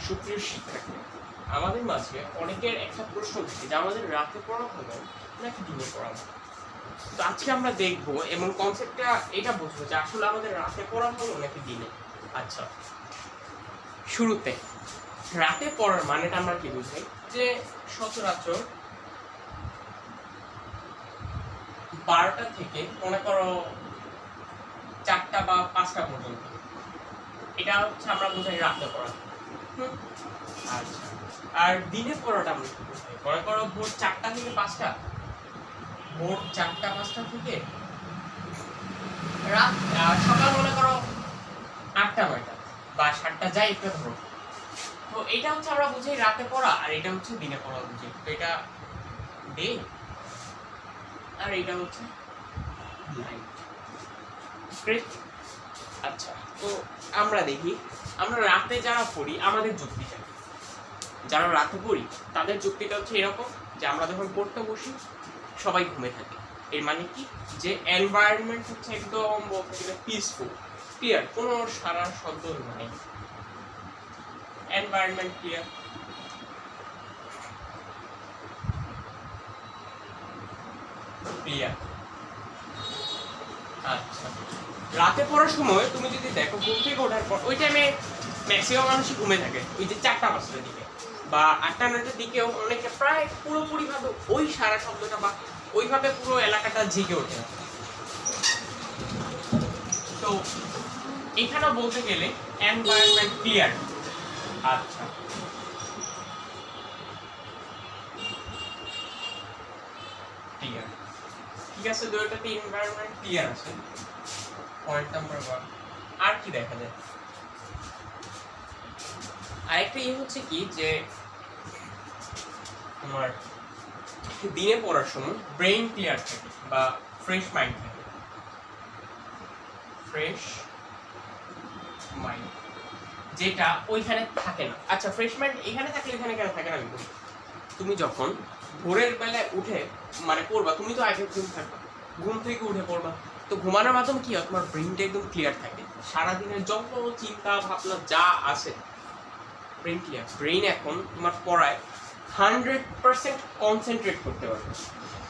সুপ্রিয় শিক্ষার্থী, আমাদের মাঝে অনেকের একটা প্রশ্ন থাকে যে আমাদের রাতে পড়া ভালো নাকি দিনে পড়া ভালো। তো আজকে আমরা দেখবো এবং কনসেপ্টটা এটা বুঝবো যে আসলে আমাদের রাতে পড়া ভালো নাকি দিনে। আচ্ছা, শুরুতে রাতে পড়ার মানেটা আমরা কি বুঝি যে সচরাচর 12টা থেকে মনে করো 4টা বা 5টা পর্যন্ত, এটা হচ্ছে আমরা বোঝাই রাতে পড়া। আচ্ছা, আর দিনে পড়াটা আমরা কি বুঝাই? মনে করো ভোর 4টা থেকে 5টা, ভোর 4টা 5টা থেকে রাত সকাল মনে করো 8টা 9টা বা 7টা, যাই একটা ধরো। তো এটা হচ্ছে আমরা বুঝি রাতে পড়া, আর এটা হচ্ছে দিনে পড়া বুঝি। তো এটা ডে আর এটা হচ্ছে নাইট। আচ্ছা, তো আমরা দেখি আমরা রাতে যারা পড়ি আমাদের যুক্তিটা, যারা রাতে পড়ি তাদের যুক্তিটা হচ্ছে এরকম যে আমরা যখন পড়তে বসি সবাই ঘুমে থাকে। এর মানে কি যে এনভায়রনমেন্ট হচ্ছে একদম বলতে গেলে পিসফুল, ক্লিয়ার, কোনো সারা শব্দ নাই, এনভায়রনমেন্ট ক্লিয়ার। ক্লিয়ার। আচ্ছা, রাতে পড়ার সময় তুমি যদি দেখো ঘুম থেকে ওঠার পর ওই টাইমে ম্যাক্সিমাম মানুষই ঘুমে থাকে, ওই যে 4টা 5টার দিকে বা 8টা 9টার দিকেও অনেকে প্রায় পুরোপুরিভাবে ওই সারা শব্দটা বা ওইভাবে পুরো এলাকাটা জেগে ওঠে। তো এখানে বলতে গেলে এনভায়রনমেন্ট ক্লিয়ার। আচ্ছা, ক্লিয়ার, ঠিক আছে, দুটোতে এনভায়রনমেন্ট ক্লিয়ার আছে। Point number 1। আর কি দেখা যায়? আরেকটা হচ্ছে কি যে তোমার দিনে পড়ার সময় ব্রেইন ক্লিয়ার থাকে বা ফ্রেশ মাইন্ড থাকে। ফ্রেশ মাইন্ড যেটা ওইখানে থাকে না। আচ্ছা, ফ্রেশ মাইন্ড এখানে থাকলে এখানে কেন থাকে না? তুমি যখন ভোরের বেলায় উঠে মানে পড়বা, তুমি তো আগে ঘুম থাকবা, ঘুম থেকে উঠে পড়বা, তো ঘুমানোর মাধ্যমে কি হয়, তোমার ব্রেইনটা একদম ক্লিয়ার থাকে। সারাদিনের যত চিন্তা ভাবনা যা আছে ব্রেইন ক্লিয়ার। ব্রেইন এখন তোমার পড়ায় 100% কনসেন্ট্রেট করতে পারবে।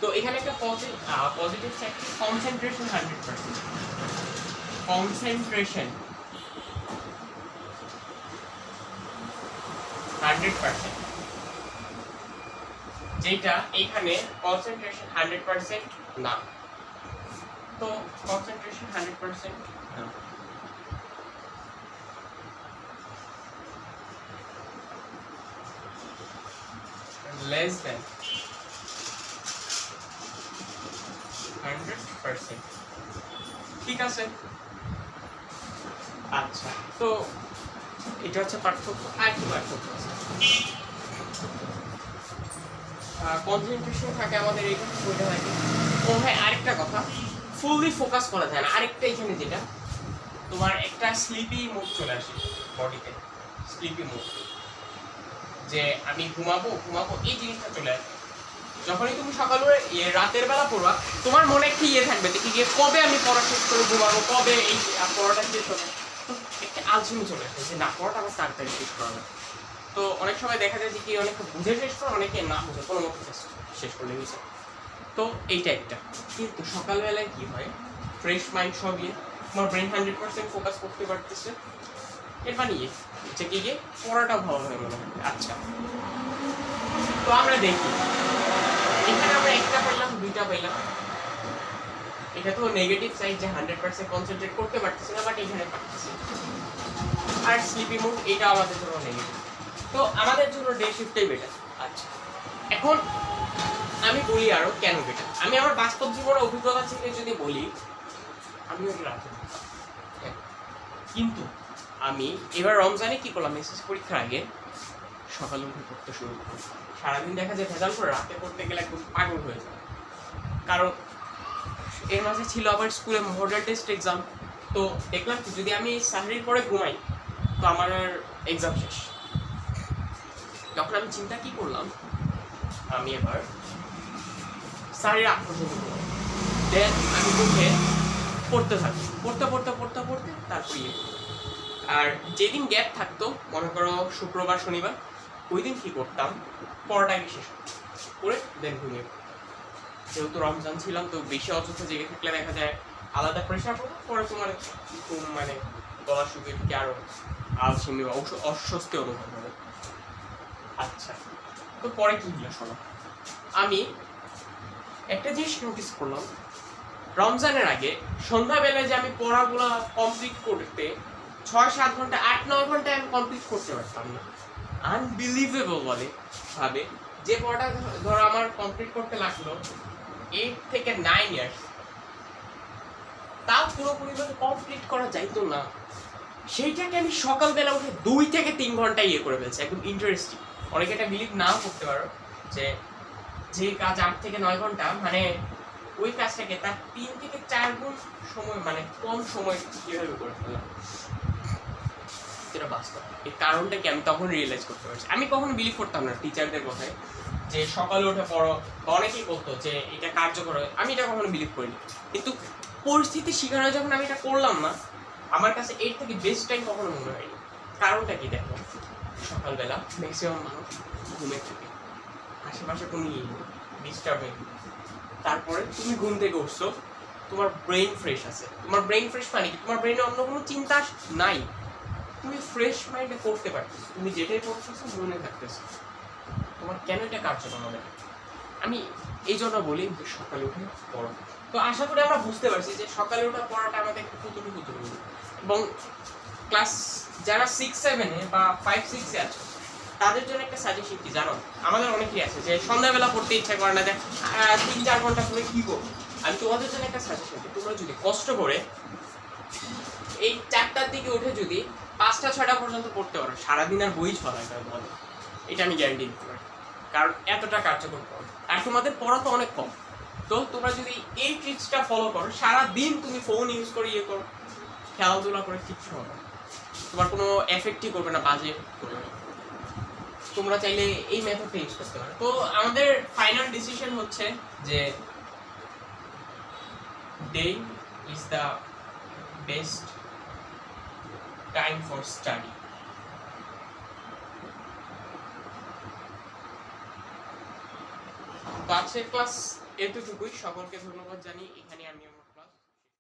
তো এখানে একটা পজিটিভ সাইড, কনসেন্ট্রেশন 100%। কনসেন্ট্রেশন 100%, যেটা এখানে কনসেন্ট্রেশন 100% না। তো কনসেন্ট্রেশন 100% না, লেস দেন 100%, ঠিক আছে। আচ্ছা, তো এটা হচ্ছে পার্থক্য। আর কি পার্থক্য আছে? কনসেন্ট্রেশন থাকে আমাদের এইটা, ওইটা থাকে। ও হ্যাঁ, আরেকটা কথা, ফুললি ফোকাস করা যায় না। আরেকটা এখানে যেটা তোমার একটা স্লিপি মুড চলে আসে বডিতে, স্লিপি মুড, যে আমি ঘুমাবো ঘুমাবো এই জিনিসটা চলে আসে। যখনই তুমি সকালে রাতের বেলা পড়বা, তোমার মনে একটা থাকবে দেখি গিয়ে কবে আমি পড়া শেষ করে ঘুমাবো, কবে এই পড়াটা শেষ হবে। তো একটা আলসেমি চলে আসে যে না, পড়াটা আমার তাড়াতাড়ি শেষ করা হবে। তো অনেক সময় দেখা যায় যে কি অনেকে বুঝে শেষ করে, অনেকে না বুঝে কোনো মতো শেষ করলে গেছে। তো এইটা একটা। কিন্তু সকালবেলায় কি হয়, ফ্রেশ মাইন্ড সবই, তোমার ব্রেন 100% ফোকাস করতে পারতেছে। এর মানে যে কি গিয়ে পড়াটাও ভালোভাবে মনে হয়। আচ্ছা, তো আমরা দেখি এখানে আমরা একটা পেলাম, দুইটা পেলাম। এটা তো নেগেটিভ সাইড যে 100% কনসেন্ট্রেট করতে পারতেছে না, বাট এখানে পারতেছে। আর স্লিপি মুড, এটা আমাদের জন্য নেগেটিভ। তো আমাদের জন্য ডে শিফটটাই বেটার। আচ্ছা, এখন আমি বলি আরো কেন বেটার। আমি আমার বাস্তব জীবনের অভিজ্ঞতা থেকে যদি বলি, আমি রাতে, কিন্তু আমি এবার রমজানে কি করলাম, এসএসসি পরীক্ষার আগে সকালে উঠে পড়তে শুরু করলাম। সারাদিন দেখা যায় ভেজাল করে, রাতে পড়তে গেলে একদম পাগল হয়ে যায়। কারণ এর মাঝে ছিল আবার স্কুলে মডেল টেস্ট এক্সাম। তো দেখলাম কি যদি আমি সাহরির পরে ঘুমাই তো আমার এক্সাম শেষ। তখন আমি চিন্তা কি করলাম, আমি এবার সাহরির আগ পর্যন্ত ঘুমাই, দেন আমি উঠে পড়তে থাকি, পড়তে পড়তে পড়তে পড়তে তারপর আর যেদিন গ্যাপ থাকতো, মনে করো শুক্রবার শনিবার, ওই দিন কী করতাম, পড়াটাকে শেষ করে দেন ঘুমিয়ে পড়তাম। যেহেতু রমজান ছিলাম, তো বেশি অযথা জেগে থাকলে দেখা যায় আলাদা প্রেশার পড়ে, পরে তোমার ঘুম মানে গলা শুকিয়ে থেকে আরও আলসেমি বা অস্বস্তি অনুভব হবে। আচ্ছা, তো পরে কি হলো শোনো। আমি একটা জিনিস নোটিস করলাম, রমজানের আগে সন্ধ্যাবেলায় যে আমি পড়াগুলো কমপ্লিট করতে 6-7 ঘন্টা 8-9 ঘন্টায় আমি কমপ্লিট করতে পারতাম না। আনবিলিভেবল বলে ভাবে যে পড়াটা ধরো আমার কমপ্লিট করতে লাগলো 8 থেকে 9 ইয়ার্স, তাও পুরোপুরিভাবে কমপ্লিট করা যাইতো না। সেইটাকে আমি সকালবেলা উঠে 2 থেকে 3 ঘন্টা ইয়ে করে ফেলছি। একদম ইন্টারেস্টিং। অনেকে এটা বিলিভ নাও করতে পারো যে কাজ 8 থেকে 9 ঘন্টা, মানে ওই কাজটাকে তার 3 থেকে 4 গুণ সময়, মানে কম সময় কিভাবে করে ফেললাম। যেটা বাস্তব। এই কারণটা কি আমি তখন রিয়েলাইজ করতে পারছি। আমি কখনো বিলিভ করতাম না টিচারদের কথায় যে সকালে উঠে পড়ো, বা অনেকেই বলতো যে এটা কার্যকর হয়, আমি এটা কখনো বিলিভ করিনি। কিন্তু পরিস্থিতি শিখানো যখন আমি এটা করলাম না, আমার কাছে এর থেকে বেস্ট টাইম কখনো মনে হয়নি। কারণটা কি দেখো, সকালবেলা ম্যাক্সিমাম মানুষ ঘুমে থাকে, আশেপাশে কোনো ডিস্টার্ব নেই। তারপরে তুমি ঘুম থেকে উঠছো, তোমার ব্রেন ফ্রেশ আছে। তোমার ব্রেন ফ্রেশ মানে কি, তোমার ব্রেনে অন্য কোনো চিন্তা নাই, তুমি ফ্রেশ মাইন্ডে করতে পারতেছো, তুমি যেটাই করতেছো মনে থাকতেছো। তোমার কেন এটা কার্যকর হবে? আমি এই জন্য বলি যে সকালে উঠে পড়ো। তো আশা করি আমরা বুঝতে পারছি যে সকালে উঠে পড়াটা আমাদের একটু কতটুকু জরুরি। এবং ক্লাস যারা 6-7-এ বা 5-6-এ আছো, তাদের জন্য একটা সাজেশন কি জানো, আমাদের অনেকেই আছে যে সন্ধ্যাবেলা পড়তে ইচ্ছা করে না, যে 3-4 ঘন্টা পরে কী করবো। আমি তোমাদের জন্য একটা সাজেশন দিই, তোমরা যদি কষ্ট করে এই 4টার দিকে উঠে যদি 5টা-6টা পর্যন্ত পড়তে পারো, সারাদিন আর বই ছড়ায় তার বলো, এটা আমি গ্যারান্টি দিতে পারি। কারণ এতটা কার্যকর পড়ো, আর তোমাদের পড়া তো অনেক কম। তো তোমরা যদি এই ট্রিক্সটা ফলো করো, সারাদিন তুমি ফোন ইউজ করে ইয়ে করো, খেলাধুলা করে, কিচ্ছু হবে না, তোমার কোনো এফেক্টই করবে না, বাজে করবে না। তোমরা চাইলে এই মেথডটা ইউজ করতে পারো। তো আমাদের ফাইনাল ডিসিশন হচ্ছে যে day is the best time for study. তো আজকের ক্লাস এতটুকুই। সকলকে ধন্যবাদ জানি। এখানে আমি